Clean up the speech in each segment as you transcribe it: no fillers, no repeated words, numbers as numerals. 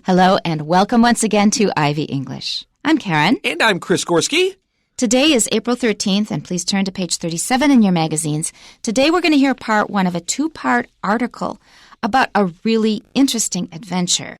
Hello and welcome once again to Ivy English. I'm Karen. And I'm Chris Gorski. Today is April 13th, and please turn to page 37 in your magazines. Today we're going to hear part one of a two-part article about a really interesting adventure.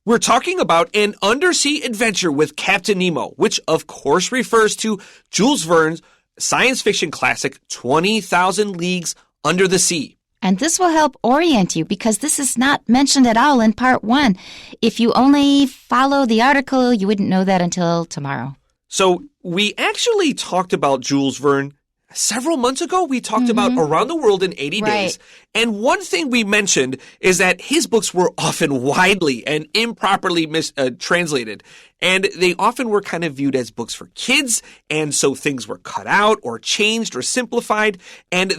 We're talking about An Undersea Adventure with Captain Nemo, which of course refers to Jules Verne's science fiction classic 20,000 Leagues Under the Sea. And this will help orient you because this is not mentioned at all in part one. If you only follow the article, you wouldn't know that until tomorrow. So we actually talked about Jules Verne several months ago. We talked about Around the World in 80 Days. And one thing we mentioned is that his books were often widely and improperly translated. And they often were kind of viewed as books for kids. And so things were cut out or changed or simplified. And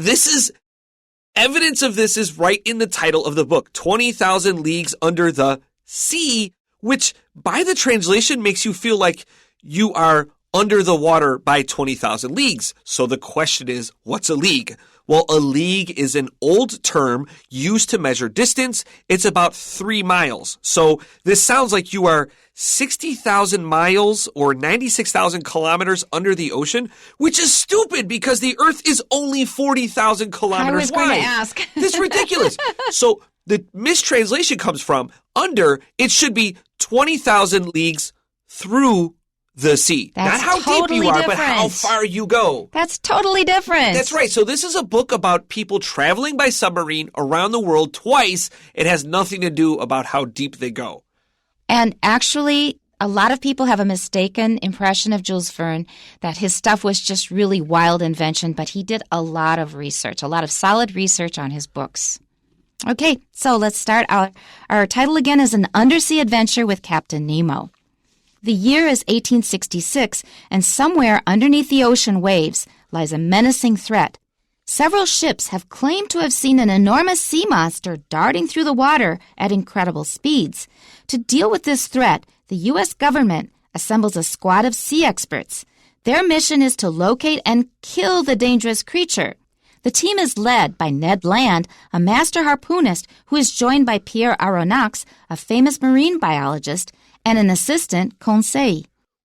evidence of this is right in the title of the book, 20,000 Leagues Under the Sea, which by the translation makes you feel like you are under the water by 20,000 leagues. So the question is, what's a league? Well, a league is an old term used to measure distance. It's about 3 miles. So this sounds like you are 60,000 miles or 96,000 kilometers under the ocean, which is stupid because the Earth is only 40,000 kilometers wide. I was going to ask. That's ridiculous. So the mistranslation comes from under, it should be 20,000 leagues through the sea. That's not how totally deep you are, different. but how far you go. That's totally different. That's right. So this is a book about people traveling by submarine around the world twice. It has nothing to do about how deep they go. And actually, a lot of people have a mistaken impression of Jules Verne that his stuff was just really wild invention, but he did a lot of research, a lot of solid research on his books. Okay, so let's start out. Our title again is An Undersea Adventure with Captain Nemo. The year is 1866, and somewhere underneath the ocean waves lies a menacing threat. Several ships have claimed to have seen an enormous sea monster darting through the water at incredible speeds. To deal with this threat, the U.S. government assembles a squad of sea experts. Their mission is to locate and kill the dangerous creature. The team is led by Ned Land, a master harpoonist who is joined by Pierre Aronnax, a famous marine biologist, and an assistant, Conseil.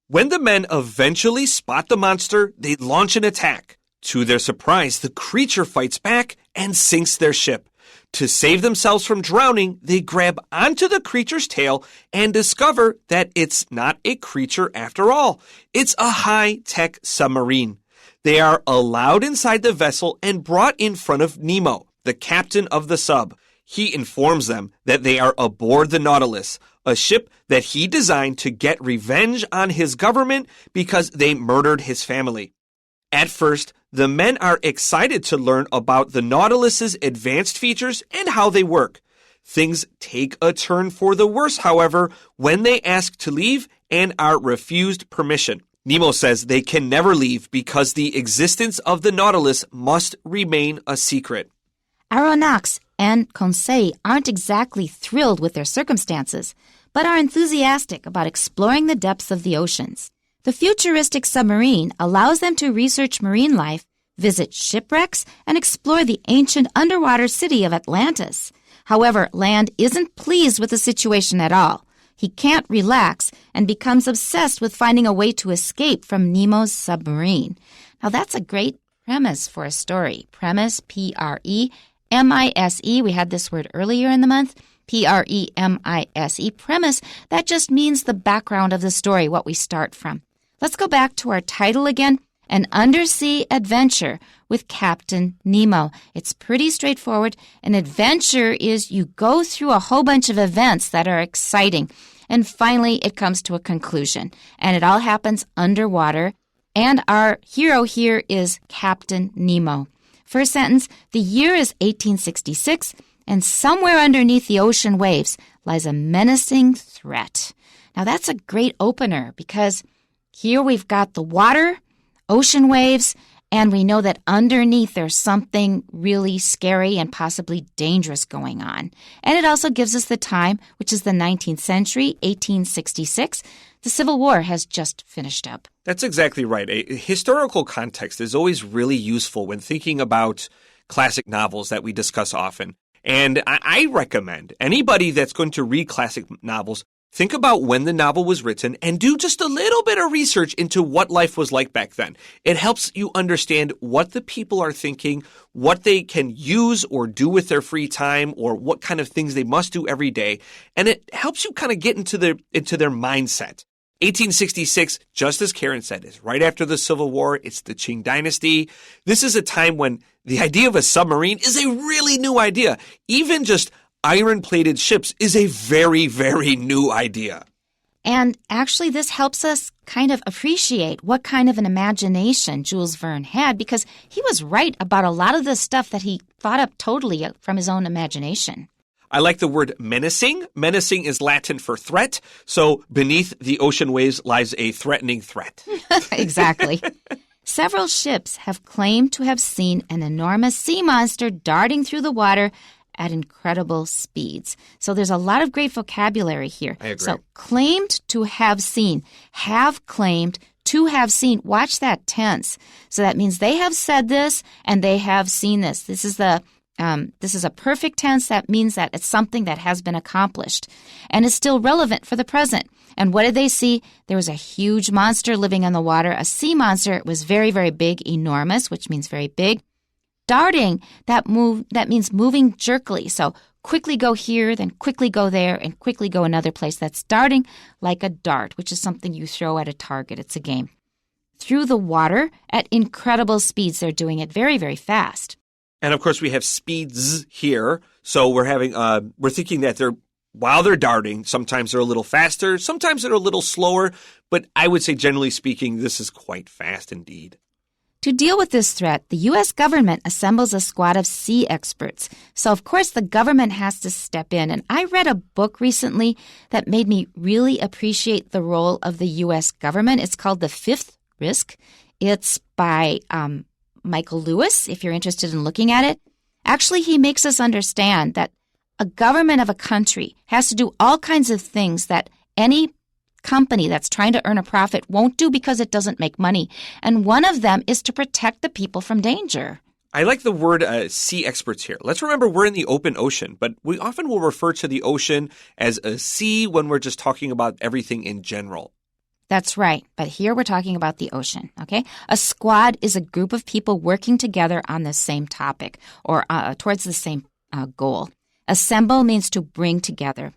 When the men eventually spot the monster, they launch an attack. To their surprise, the creature fights back and sinks their ship. To save themselves from drowning, they grab onto the creature's tail and discover that it's not a creature after all. It's a high-tech submarine. They are allowed inside the vessel and brought in front of Nemo, the captain of the sub. He informs them that they are aboard the Nautilus, a ship that he designed to get revenge on his government because they murdered his family. At first, the men are excited to learn about the Nautilus's advanced features and how they work. Things take a turn for the worse, however, when they ask to leave and are refused permission. Nemo says they can never leave because the existence of the Nautilus must remain a secret. Aronnax and Conseil aren't exactly thrilled with their circumstances, but are enthusiastic about exploring the depths of the oceans. The futuristic submarine allows them to research marine life, visit shipwrecks, and explore the ancient underwater city of Atlantis. However, Land isn't pleased with the situation at all. He can't relax and becomes obsessed with finding a way to escape from Nemo's submarine. Now, that's a great premise for a story. Premise, P-R-E-M-I-S-E. We had this word earlier in the month. P-R-E-M-I-S-E. Premise, that just means the background of the story, what we start from. Let's go back to our title again, An Undersea Adventure with Captain Nemo. It's pretty straightforward. An adventure is you go through a whole bunch of events that are exciting, and finally it comes to a conclusion. And it all happens underwater, and our hero here is Captain Nemo. First sentence, the year is 1866, and somewhere underneath the ocean waves lies a menacing threat. Now that's a great opener because here we've got the water, ocean waves, and we know that underneath there's something really scary and possibly dangerous going on. And it also gives us the time, which is the 19th century, 1866. The Civil War has just finished up. That's exactly right. A historical context is always really useful when thinking about classic novels that we discuss often. And I recommend anybody that's going to read classic novels, Think about when the novel was written and do just a little bit of research into what life was like back then. It helps you understand what the people are thinking, what they can use or do with their free time, or what kind of things they must do every day. And it helps you kind of get into their mindset. 1866, just as Karen said, is right after the Civil War. It's the Qing Dynasty. This is a time when the idea of a submarine is a really new idea. Even just iron-plated ships is a very, very new idea. And actually, this helps us kind of appreciate what kind of an imagination Jules Verne had, because he was right about a lot of the stuff that he thought up totally from his own imagination. I like the word menacing. Menacing is Latin for threat. So beneath the ocean waves lies a threatening threat. Exactly. Several ships have claimed to have seen an enormous sea monster darting through the water at incredible speeds. So there's a lot of great vocabulary here. I agree. So claimed to have seen, have claimed to have seen. Watch that tense. So that means they have said this and they have seen this. This is a perfect tense. That means that it's something that has been accomplished and is still relevant for the present. And what did they see? There was a huge monster living in the water, a sea monster. It was very, very big, enormous, which means very big. Darting, that means moving jerkily. So quickly go here, then quickly go there, and quickly go another place. That's darting like a dart, which is something you throw at a target. It's a game. Through the water at incredible speeds. They're doing it very, very fast. And of course, we have speeds here. So we're thinking that while they're darting, sometimes they're a little faster, sometimes they're a little slower. But I would say, generally speaking, this is quite fast indeed. To deal with this threat, the U.S. government assembles a squad of sea experts. So, of course, the government has to step in. And I read a book recently that made me really appreciate the role of the U.S. government. It's called The Fifth Risk. It's by Michael Lewis, if you're interested in looking at it. Actually, he makes us understand that a government of a country has to do all kinds of things that any company that's trying to earn a profit won't do because it doesn't make money. And one of them is to protect the people from danger. I like the word sea experts here. Let's remember we're in the open ocean, but we often will refer to the ocean as a sea when we're just talking about everything in general. That's right. But here we're talking about the ocean, okay? A squad is a group of people working together on the same topic or towards the same goal. Assemble means to bring together.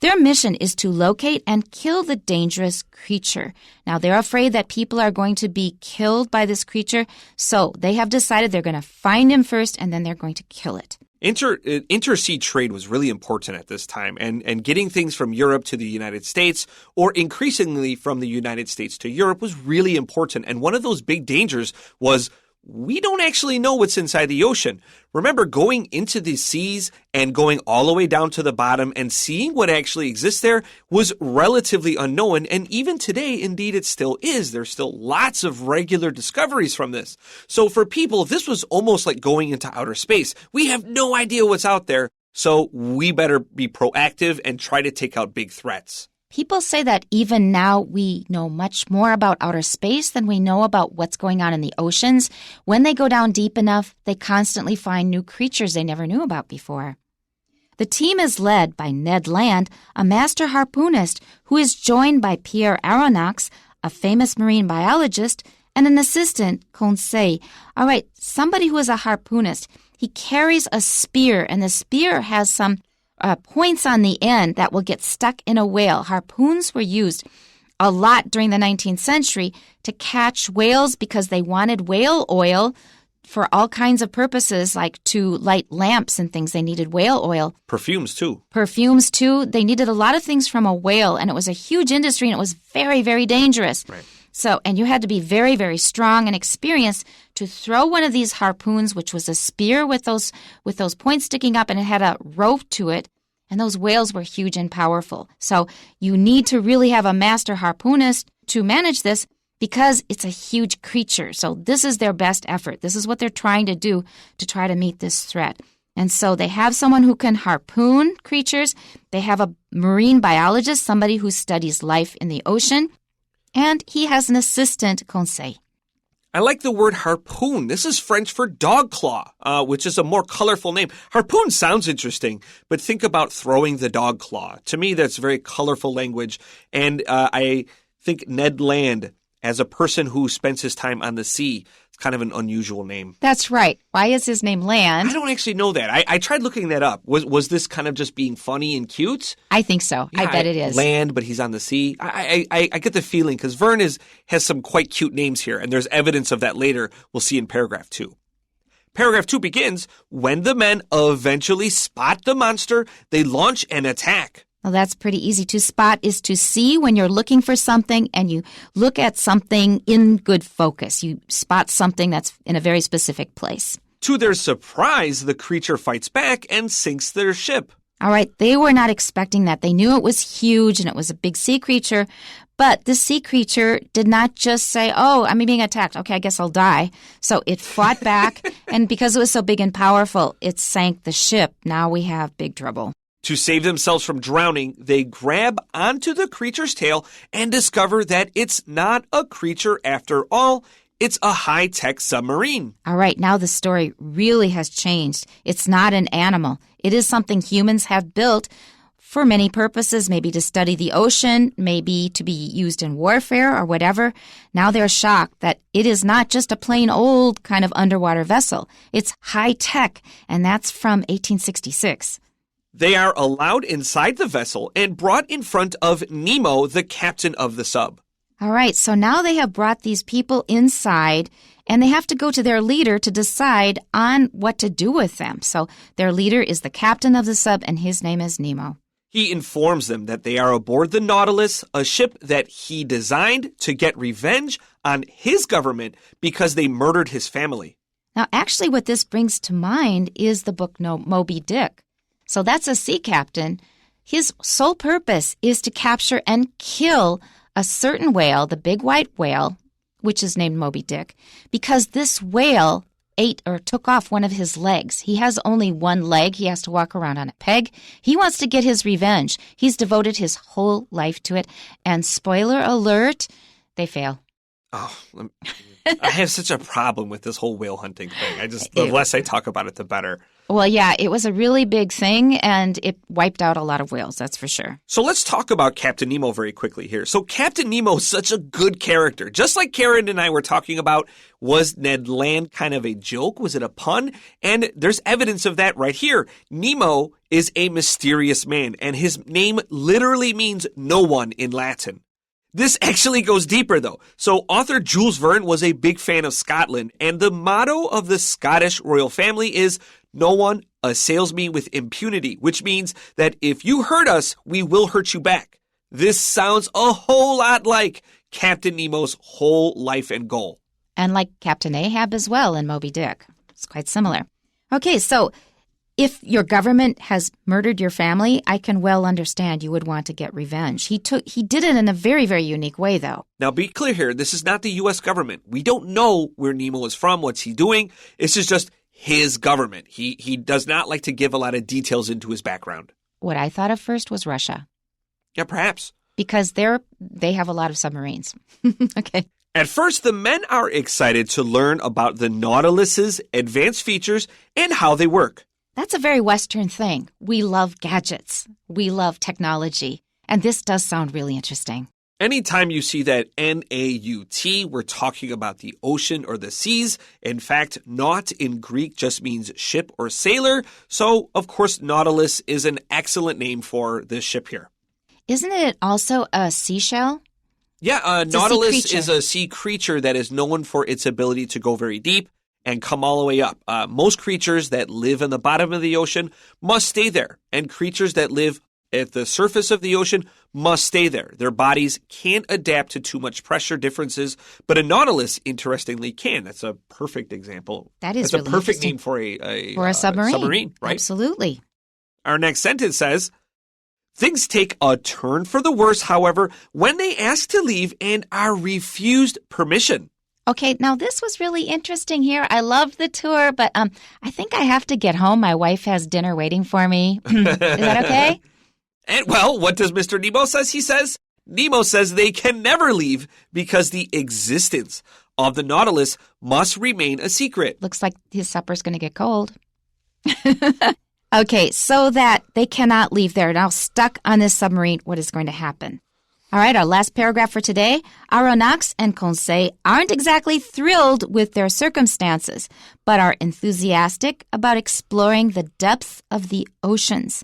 Their mission is to locate and kill the dangerous creature. Now, they're afraid that people are going to be killed by this creature, so they have decided they're going to find him first and then they're going to kill it. Intersea trade was really important at this time, and getting things from Europe to the United States, or increasingly from the United States to Europe, was really important. And one of those big dangers was we don't actually know what's inside the ocean. Remember, going into the seas and going all the way down to the bottom and seeing what actually exists there was relatively unknown. And even today, indeed, it still is. There's still lots of regular discoveries from this. So for people, this was almost like going into outer space. We have no idea what's out there, so we better be proactive and try to take out big threats. People say that even now we know much more about outer space than we know about what's going on in the oceans. When they go down deep enough, they constantly find new creatures they never knew about before. The team is led by Ned Land, a master harpoonist who is joined by Pierre Aronnax, a famous marine biologist, and an assistant, Conseil. All right, somebody who is a harpoonist. He carries a spear, and the spear has some points on the end that will get stuck in a whale. Harpoons were used a lot during the 19th century to catch whales because they wanted whale oil for all kinds of purposes, like to light lamps and things. They needed whale oil. Perfumes, too. They needed a lot of things from a whale, and it was a huge industry, and it was very, very dangerous. Right. So, and you had to be very, very strong and experienced to throw one of these harpoons, which was a spear with those points sticking up, and it had a rope to it. And those whales were huge and powerful. So you need to really have a master harpoonist to manage this because it's a huge creature. So this is their best effort. This is what they're trying to do to try to meet this threat. And so they have someone who can harpoon creatures. They have a marine biologist, somebody who studies life in the ocean. And he has an assistant, Conseil. I like the word harpoon. This is French for dog claw, which is a more colorful name. Harpoon sounds interesting, but think about throwing the dog claw. To me, that's very colorful language. And I think Ned Land, as a person who spends his time on the sea, it's kind of an unusual name. That's right. Why is his name Land? I don't actually know that. I tried looking that up. Was this kind of just being funny and cute? I think so. Yeah, I bet it is. Land, but he's on the sea. I get the feeling because Vern has some quite cute names here, and there's evidence of that later we'll see in paragraph 2. Paragraph 2 begins, when the men eventually spot the monster, they launch an attack. Well, that's pretty easy. To spot is to see when you're looking for something and you look at something in good focus. You spot something that's in a very specific place. To their surprise, the creature fights back and sinks their ship. All right, they were not expecting that. They knew it was huge and it was a big sea creature, but the sea creature did not just say, oh, I'm being attacked. Okay, I guess I'll die. So it fought back, and because it was so big and powerful, it sank the ship. Now we have big trouble. To save themselves from drowning, they grab onto the creature's tail and discover that it's not a creature after all. It's a high-tech submarine. All right, now the story really has changed. It's not an animal. It is something humans have built for many purposes, maybe to study the ocean, maybe to be used in warfare or whatever. Now they're shocked that it is not just a plain old kind of underwater vessel. It's high-tech, and that's from 1866. They are allowed inside the vessel and brought in front of Nemo, the captain of the sub. All right, so now they have brought these people inside, and they have to go to their leader to decide on what to do with them. So their leader is the captain of the sub, and his name is Nemo. He informs them that they are aboard the Nautilus, a ship that he designed to get revenge on his government because they murdered his family. Now, actually, what this brings to mind is the book Moby Dick. So that's a sea captain. His sole purpose is to capture and kill a certain whale, the big white whale, which is named Moby Dick, because this whale ate or took off one of his legs. He has only one leg. He has to walk around on a peg. He wants to get his revenge. He's devoted his whole life to it. And spoiler alert, they fail. Oh, I have such a problem with this whole whale hunting thing. The less I talk about it, the better. Well, yeah, it was a really big thing, and it wiped out a lot of whales, that's for sure. So let's talk about Captain Nemo very quickly here. So Captain Nemo is such a good character. Just like Karen and I were talking about, was Ned Land kind of a joke? Was it a pun? And there's evidence of that right here. Nemo is a mysterious man, and his name literally means no one in Latin. This actually goes deeper, though. So author Jules Verne was a big fan of Scotland, and the motto of the Scottish royal family is, no one assails me with impunity, which means that if you hurt us, we will hurt you back. This sounds a whole lot like Captain Nemo's whole life and goal. And like Captain Ahab as well in Moby Dick. It's quite similar. Okay, so if your government has murdered your family, I can well understand you would want to get revenge. He did it in a very, very unique way, though. Now, be clear here. This is not the U.S. government. We don't know where Nemo is from, what's he doing. This is just his government. He does not like to give a lot of details into his background. What I thought of first was Russia. Yeah, perhaps. Because they have a lot of submarines. Okay. At first, the men are excited to learn about the Nautilus's advanced features and how they work. That's a very Western thing. We love gadgets. We love technology. And this does sound really interesting. Anytime you see that N-A-U-T, we're talking about the ocean or the seas. In fact, naut in Greek just means ship or sailor. So, of course, Nautilus is an excellent name for this ship here. Isn't it also a seashell? Yeah, Nautilus is a sea creature that is known for its ability to go very deep and come all the way up. Most creatures that live in the bottom of the ocean must stay there, and creatures that live at the surface of the ocean must stay there. Their bodies can't adapt to too much pressure differences, but a Nautilus, interestingly, can. That's a perfect example. That is That's really a perfect name for a submarine, right? Absolutely. Our next sentence says, things take a turn for the worse, however, when they ask to leave and are refused permission. Okay, now this was really interesting here. I loved the tour, but I think I have to get home. My wife has dinner waiting for me. Is that okay? And, well, what does Mr. Nemo say? He says, Nemo says they can never leave because the existence of the Nautilus must remain a secret. Looks like his supper's going to get cold. Okay, so that they cannot leave. They're now stuck on this submarine. What is going to happen? All right, our last paragraph for today. Aronnax and Conseil aren't exactly thrilled with their circumstances, but are enthusiastic about exploring the depths of the oceans.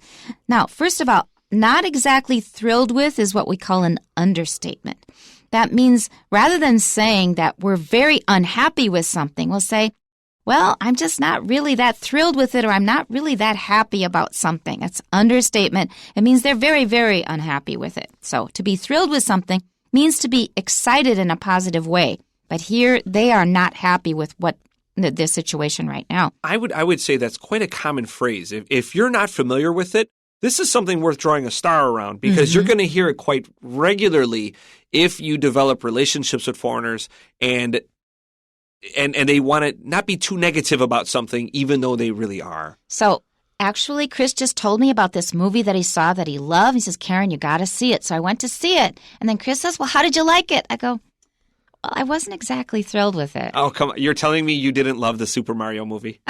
Now, first of all, not exactly thrilled with is what we call an understatement. That means rather than saying that we're very unhappy with something, we'll say, well, I'm just not really that thrilled with it, or I'm not really that happy about something. That's understatement. It means they're very, very unhappy with it. So to be thrilled with something means to be excited in a positive way. But here they are not happy with what this situation right now. I would say that's quite a common phrase. If you're not familiar with it, this is something worth drawing a star around because you're going to hear it quite regularly if you develop relationships with foreigners and they want to not be too negative about something, even though they really are. So actually, Chris just told me about this movie that he saw that he loved. He says, Karen, you got to see it. So I went to see it. And then Chris says, well, how did you like it? I go, well, I wasn't exactly thrilled with it. Oh, come on. You're telling me you didn't love the Super Mario movie?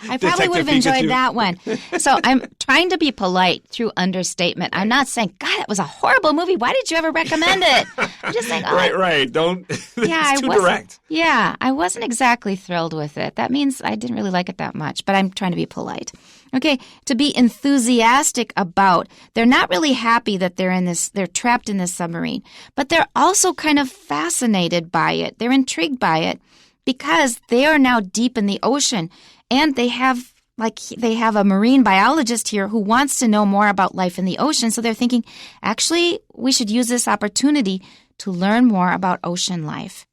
I probably would have enjoyed that one. So I'm trying to be polite through understatement. I'm not saying, God, that was a horrible movie. Why did you ever recommend it? I'm just saying, right. Don't. It's too direct. Yeah, I wasn't exactly thrilled with it. That means I didn't really like it that much, but I'm trying to be polite. Okay, to be enthusiastic about. They're not really happy that they're trapped in this submarine, but they're also kind of fascinated by it. They're intrigued by it because they are now deep in the ocean. And they have a marine biologist here who wants to know more about life in the ocean. So they're thinking, actually, we should use this opportunity to learn more about ocean life.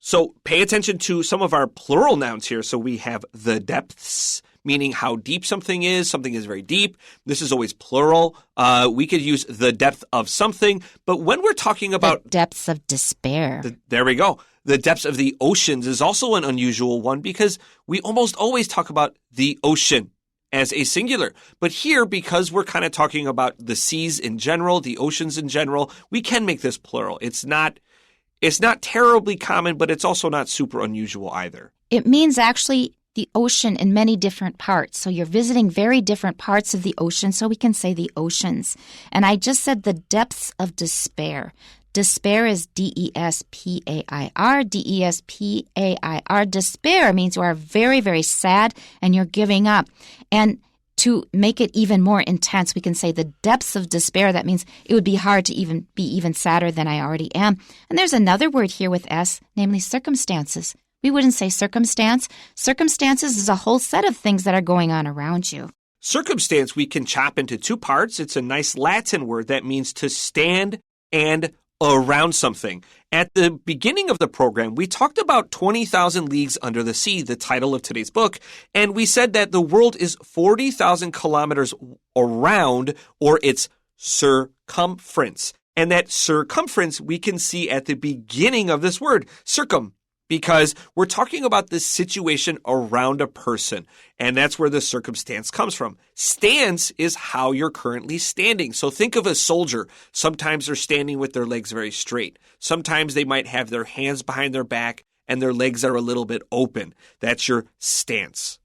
So pay attention to some of our plural nouns here. So we have the depths, meaning how deep something is. Something is very deep. This is always plural. We could use the depth of something. But when we're talking about the depths of despair. There we go. The depths of the oceans is also an unusual one because we almost always talk about the ocean as a singular. But here, because we're kind of talking about the seas in general, the oceans in general, we can make this plural. It's not terribly common, but it's also not super unusual either. It means actually the ocean in many different parts. So you're visiting very different parts of the ocean, so we can say the oceans. And I just said the depths of despair. Despair is D-E-S-P-A-I-R, D-E-S-P-A-I-R. Despair means you are very, very sad and you're giving up. And to make it even more intense, we can say the depths of despair. That means it would be hard to be even sadder than I already am. And there's another word here with S, namely circumstances. We wouldn't say circumstance. Circumstances is a whole set of things that are going on around you. Circumstance we can chop into two parts. It's a nice Latin word that means to stand and around something. At the beginning of the program, we talked about 20,000 Leagues Under the Sea, the title of today's book, and we said that the world is 40,000 kilometers around, or its circumference. And that circumference we can see at the beginning of this word, circum, because we're talking about the situation around a person, and that's where the circumstance comes from. Stance is how you're currently standing. So think of a soldier. Sometimes they're standing with their legs very straight. Sometimes they might have their hands behind their back and their legs are a little bit open. That's your stance.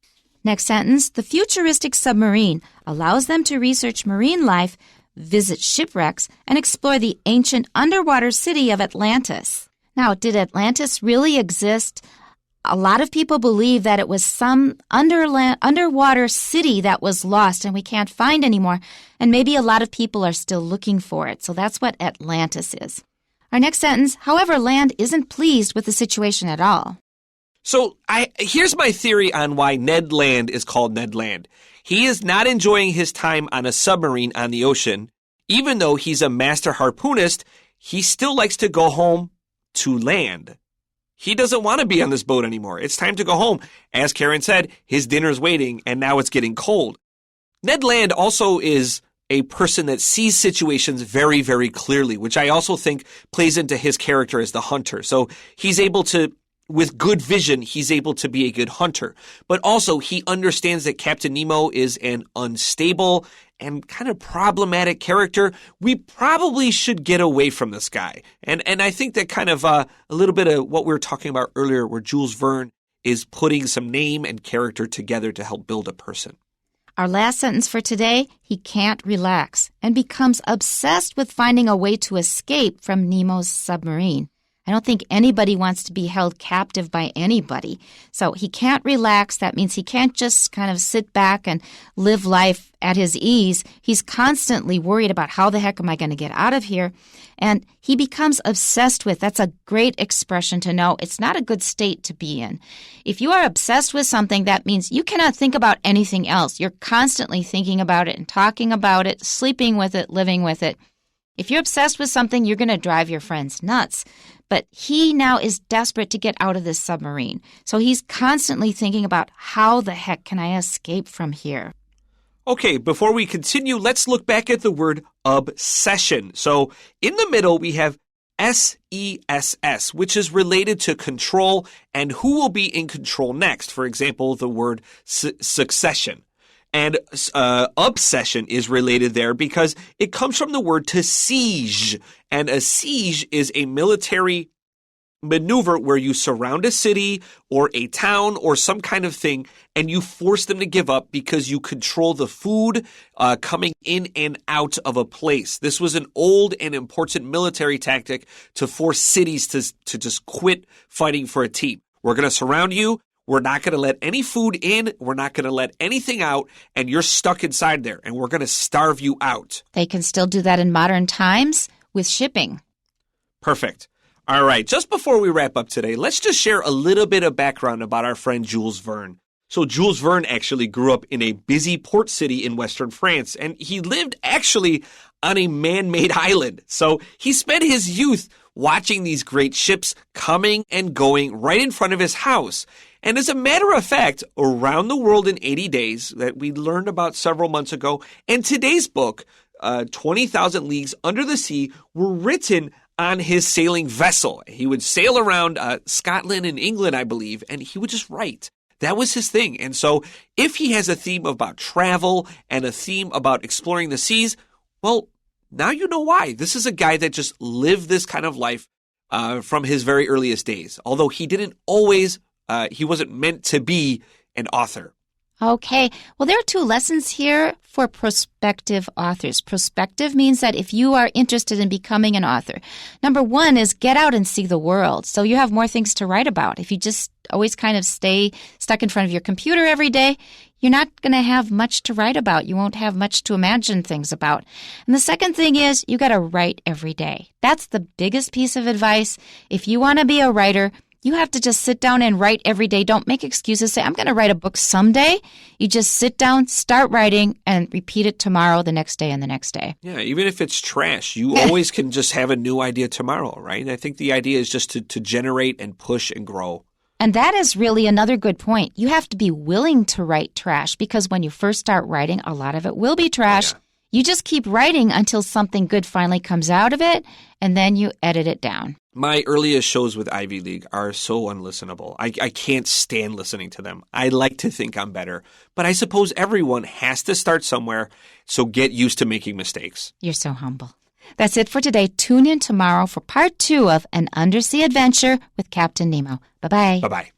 Next sentence, the futuristic submarine allows them to research marine life, visit shipwrecks, and explore the ancient underwater city of Atlantis. Now, did Atlantis really exist? A lot of people believe that it was some underwater city that was lost and we can't find anymore. And maybe a lot of people are still looking for it. So that's what Atlantis is. Our next sentence, however, land isn't pleased with the situation at all. So here's my theory on why Ned Land is called Ned Land. He is not enjoying his time on a submarine on the ocean. Even though he's a master harpoonist, he still likes to go home to land. He doesn't want to be on this boat anymore. It's time to go home. As Karen said, his dinner's waiting and now it's getting cold. Ned Land also is a person that sees situations very, very clearly, which I also think plays into his character as the hunter. So he's able to, with good vision, he's able to be a good hunter. But also he understands that Captain Nemo is an unstable and kind of problematic character, we probably should get away from this guy. And I think that kind of a little bit of what we were talking about earlier, where Jules Verne is putting some name and character together to help build a person. Our last sentence for today, he can't relax and becomes obsessed with finding a way to escape from Nemo's submarine. I don't think anybody wants to be held captive by anybody. So he can't relax. That means he can't just kind of sit back and live life at his ease. He's constantly worried about how the heck am I going to get out of here? And he becomes obsessed with. That's a great expression to know. It's not a good state to be in. If you are obsessed with something, that means you cannot think about anything else. You're constantly thinking about it and talking about it, sleeping with it, living with it. If you're obsessed with something, you're going to drive your friends nuts. But he now is desperate to get out of this submarine. So he's constantly thinking about how the heck can I escape from here? Okay, before we continue, let's look back at the word obsession. So in the middle, we have SESS, which is related to control and who will be in control next. For example, the word succession. And obsession is related there because it comes from the word to siege. And a siege is a military maneuver where you surround a city or a town or some kind of thing and you force them to give up because you control the food coming in and out of a place. This was an old and important military tactic to force cities to just quit fighting for a team. We're going to surround you. We're not going to let any food in. We're not going to let anything out. And you're stuck inside there. And we're going to starve you out. They can still do that in modern times with shipping. Perfect. All right. Just before we wrap up today, let's just share a little bit of background about our friend Jules Verne. So Jules Verne actually grew up in a busy port city in Western France. And he lived actually on a man-made island. So he spent his youth watching these great ships coming and going right in front of his house. And as a matter of fact, Around the World in 80 Days that we learned about several months ago, and today's book, 20,000 Leagues Under the Sea, were written on his sailing vessel. He would sail around Scotland and England, I believe, and he would just write. That was his thing. And so if he has a theme about travel and a theme about exploring the seas, well, now you know why. This is a guy that just lived this kind of life from his very earliest days, although he didn't always he wasn't meant to be an author. Okay. Well, there are two lessons here for prospective authors. Prospective means that if you are interested in becoming an author, number one is get out and see the world. So you have more things to write about. If you just always kind of stay stuck in front of your computer every day, you're not going to have much to write about. You won't have much to imagine things about. And the second thing is you got to write every day. That's the biggest piece of advice. If you want to be a writer, you have to just sit down and write every day. Don't make excuses. Say, I'm going to write a book someday. You just sit down, start writing, and repeat it tomorrow, the next day, and the next day. Yeah, even if it's trash, you always can just have a new idea tomorrow, right? And I think the idea is just to generate and push and grow. And that is really another good point. You have to be willing to write trash because when you first start writing, a lot of it will be trash. Oh, yeah. You just keep writing until something good finally comes out of it, and then you edit it down. My earliest shows with Ivy League are so unlistenable. I can't stand listening to them. I like to think I'm better, but I suppose everyone has to start somewhere, so get used to making mistakes. You're so humble. That's it for today. Tune in tomorrow for part 2 of An Undersea Adventure with Captain Nemo. Bye-bye. Bye-bye.